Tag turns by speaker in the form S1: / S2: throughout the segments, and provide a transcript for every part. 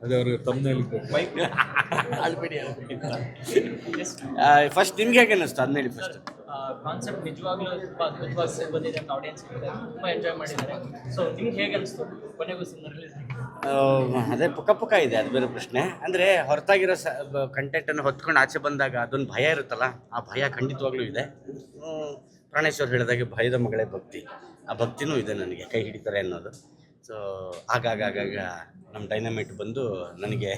S1: ಅದೇ ಅವ್ರಿಗೆ ತಮ್ಮನೇಲಿ
S2: ಅಳ್ಬೇಡಿ ಫಸ್ಟ್ ನಿಮ್ಗೆ ಹೇಗೆ ಅನ್ನಿಸ್ತು ಅದನ್ನ ಹೇಳಿ ಫಸ್ಟ್.
S3: ಕಾನ್ಸೆಪ್ಟ್ ನಿಜವಾಗ್ಲೂ ತುಂಬ ಅದ್ಭುತವಾಗಿ ಬಂದಿದೆ ಅಂತ ಆಡಿಯನ್ಸ್ ತುಂಬ ಎಂಜಾಯ್ ಮಾಡಿದ್ದಾರೆ. ಸೊ ನಿಮ್ಗೆ ಹೇಗೆ ಅನಿಸ್ತು ಕೊನೆಗೂ ಸಿನಿಮಾ ರಿಲೀಸ್
S2: ಅದೇ ಪುಕ್ಕ ಇದೆ, ಅದು ಬೇರೆ ಪ್ರಶ್ನೆ. ಅಂದರೆ ಹೊರತಾಗಿರೋ ಕಂಟೆಂಟನ್ನು ಹೊತ್ಕೊಂಡು ಆಚೆ ಬಂದಾಗ ಅದೊಂದು ಭಯ ಇರುತ್ತಲ್ಲ, ಆ ಭಯ ಖಂಡಿತವಾಗ್ಲೂ ಇದೆ. ಪ್ರಾಣೇಶ್ವರ್ ಹೇಳಿದಾಗೆ ಭಯದ ಮಗಳೇ ಭಕ್ತಿ, ಆ ಭಕ್ತಿನೂ ಇದೆ ನನಗೆ, ಕೈ ಹಿಡಿತಾರೆ ಅನ್ನೋದು. ಸೊ ಆಗಾಗ ನಮ್ಮ ಡೈನಮೈಟ್ ಬಂದು ನನಗೆ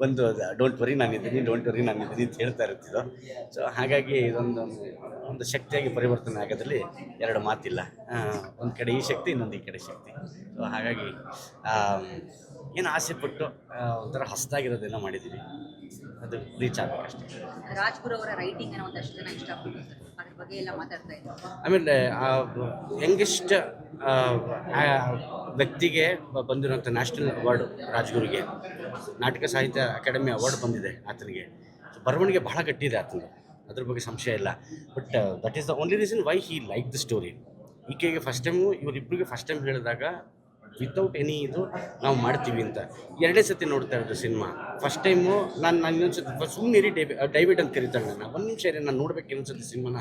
S2: ಬಂದು ಡೋಂಟ್ ವರಿ ನಾನಿದ್ದೀನಿ ಅಂತ ಹೇಳ್ತಾ ಇರ್ತಿದ್ದು. ಸೊ ಹಾಗಾಗಿ ಒಂದು ಶಕ್ತಿಯಾಗಿ ಪರಿವರ್ತನೆ ಆಗೋದ್ರಲ್ಲಿ ಎರಡು ಮಾತಿಲ್ಲ. ಒಂದು ಕಡೆ ಈ ಶಕ್ತಿ, ಇನ್ನೊಂದು ಈ ಕಡೆ ಶಕ್ತಿ. ಸೊ ಹಾಗಾಗಿ ಏನು ಆಸೆ ಪಟ್ಟು ಒಂಥರ ಹೊಸದಾಗಿರೋದೇನೋ ಮಾಡಿದ್ದೀವಿ, ಅದು ರೀಚ್ ಆಗಬೇಕಷ್ಟೇ.
S4: ರಾಜ್ಪುರ್ ಅವರ ರೈಟಿಂಗ್ ಅನ್ನೋ ಒಂದಷ್ಟು ಜನ ಇಷ್ಟಪಡ್ತಾರೆ, ಅದ್ರ ಬಗ್ಗೆ ಎಲ್ಲ ಮಾತಾಡ್ತಾ ಇದ್ದಾರೆ.
S2: ಆಮೇಲೆ ಯಂಗೆಸ್ಟ್ ವ್ಯಕ್ತಿಗೆ ಬಂದಿರೋಂಥ ನ್ಯಾಷನಲ್ ಅವಾರ್ಡು ರಾಜ್ಗುರಿಗೆ, ನಾಟಕ ಸಾಹಿತ್ಯ ಅಕಾಡೆಮಿ ಅವಾರ್ಡ್ ಬಂದಿದೆ ಆತನಿಗೆ. ಬರವಣಿಗೆ ಬಹಳ ಗಟ್ಟಿದೆ ಆತನಿಗೆ, ಅದ್ರ ಬಗ್ಗೆ ಸಂಶಯ ಇಲ್ಲ. But that is the only reason why he like the story. ಈಕೆಗೆ ಫಸ್ಟ್ ಟೈಮು, ಇವರಿಬ್ಬರಿಗೆ ಫಸ್ಟ್ ಟೈಮ್ ಹೇಳಿದಾಗ ವಿತೌಟ್ ಎನಿ ಇದು ನಾವು ಮಾಡ್ತೀವಿ ಅಂತ. ಎರಡೇ ಸತಿ ನೋಡ್ತಾ ಇರೋದು ಸಿನಿಮಾ. ಫಸ್ಟ್ ಟೈಮು ನಾನು ಇನ್ನೊಂದು ಸತಿ ಸುಮ್ಮನೆ ಡೈವಿಡ್ ಅಂತ ಕರೀತಾಳೆ ನನ್ನ, ಒಂದು ನಿಮಿಷ ಇರಿ ನಾನು ನೋಡ್ಬೇಕು ಇನ್ನೊಂದು ಸತಿ ಸಿನಿಮಾನ,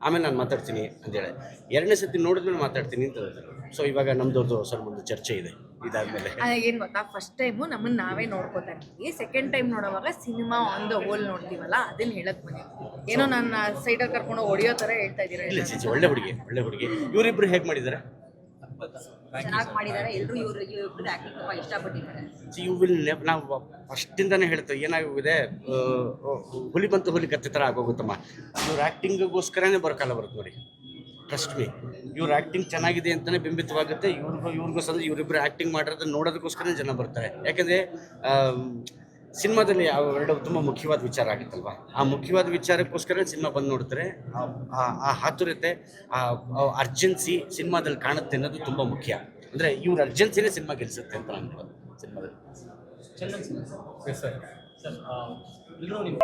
S2: ಆಮೇಲೆ ನಾನು ಮಾತಾಡ್ತೀನಿ ಅಂತೇಳಿ. ಎರಡನೇ ಸತಿ ನೋಡಿದ್ಮೇಲೆ ಮಾತಾಡ್ತೀನಿ ಅಂತ ಹೇಳ್ತಾರೆ. ಸೊ ಇವಾಗ ನಮ್ದವ್ರದ್ದು ಸ್ವಲ್ಪ ಒಂದು ಚರ್ಚೆ ಇದೆ ಇದಾದ್ಮೇಲೆ.
S5: ಏನು ಗೊತ್ತಾ, ಫಸ್ಟ್ ಟೈಮು ನಮ್ಮನ್ನು ನಾವೇ ನೋಡ್ಕೋತಾ ಇರ್ತೀವಿ, ಸೆಕೆಂಡ್ ಟೈಮ್ ನೋಡೋವಾಗ ಸಿನಿಮಾ ಆನ್ ದ ಹೋಲ್ ನೋಡ್ತೀವಲ್ಲ, ಅದನ್ನ ಹೇಳಕ್ ಬಂದಿ. ಏನೋ ನನ್ನ ಸೈಡಲ್ಲಿ ಕರ್ಕೊಂಡು ಹೊಡಿಯೋ ಥರ ಹೇಳ್ತಾ ಇದ್ದೀರಾ.
S2: ಇಲ್ಲ ಒಳ್ಳೆ ಹುಡುಗಿ ಇವರಿಬ್ರು ಹೇಗೆ ಮಾಡಿದ್ದಾರೆ,
S4: ಚೆನ್ನಾಗಿ ಮಾಡಿದ್ದಾರೆ. ಎಲ್ಲರೂ ಇವ್ರದ್ದು ಆಕ್ಟಿಂಗ್ ತುಂಬ ಇಷ್ಟಪಟ್ಟಿದ್ದಾರೆ.
S2: ಯು ವಿಲ್ ನಾವು ಫಸ್ಟಿಂದಾನೇ ಹೇಳ್ತೇವೆ ಏನಾಗೋಗಿದೆ, ಹುಲಿ ಬಂತು ಹುಲಿ ಕತ್ತೆ ಥರ ಆಗೋಗುತ್ತಮ್ಮ. ಇವ್ರ ಆ್ಯಕ್ಟಿಂಗಿಗೋಸ್ಕರನೇ ಬರೋಕಾಲ ಬರುತ್ತೆ ನೋಡಿ, ಟ್ರಸ್ಟ್ ಮೀ. ಇವ್ರ ಆ್ಯಕ್ಟಿಂಗ್ ಚೆನ್ನಾಗಿದೆ ಅಂತಲೇ ಬಿಂಬಿತವಾಗುತ್ತೆ. ಇವ್ರಿಗೋಸ್ಕರ ಇವರಿಬ್ಬರು ಆ್ಯಕ್ಟಿಂಗ್ ಮಾಡಿರೋದನ್ನ ನೋಡೋದಕ್ಕೋಸ್ಕರ ಜನ ಬರ್ತಾರೆ. ಯಾಕಂದರೆ ಸಿನಿಮಾದಲ್ಲಿ ಅವೆರಡು ತುಂಬ ಮುಖ್ಯವಾದ ವಿಚಾರ ಆಗುತ್ತಲ್ವ, ಆ ಮುಖ್ಯವಾದ ವಿಚಾರಕ್ಕೋಸ್ಕರ ಸಿನಿಮಾ ಬಂದು ನೋಡ್ತಾರೆ. ಆ ಹಾತುರತೆ, ಆ ಅರ್ಜೆನ್ಸಿ ಸಿನಿಮಾದಲ್ಲಿ ಕಾಣುತ್ತೆ ಅನ್ನೋದು ತುಂಬ ಮುಖ್ಯ. ಅಂದರೆ ಇವ್ರ ಅರ್ಜೆನ್ಸಿನೇ ಸಿನಿಮಾ ಗೆಲ್ಲಿಸುತ್ತೆ ಅಂತ ನಾನು ಸಿನಿಮಾದಲ್ಲಿ.
S3: ಚಂದನ್ ಸರ್ ಎಲ್ಲರೂ ನಿಮ್ಮ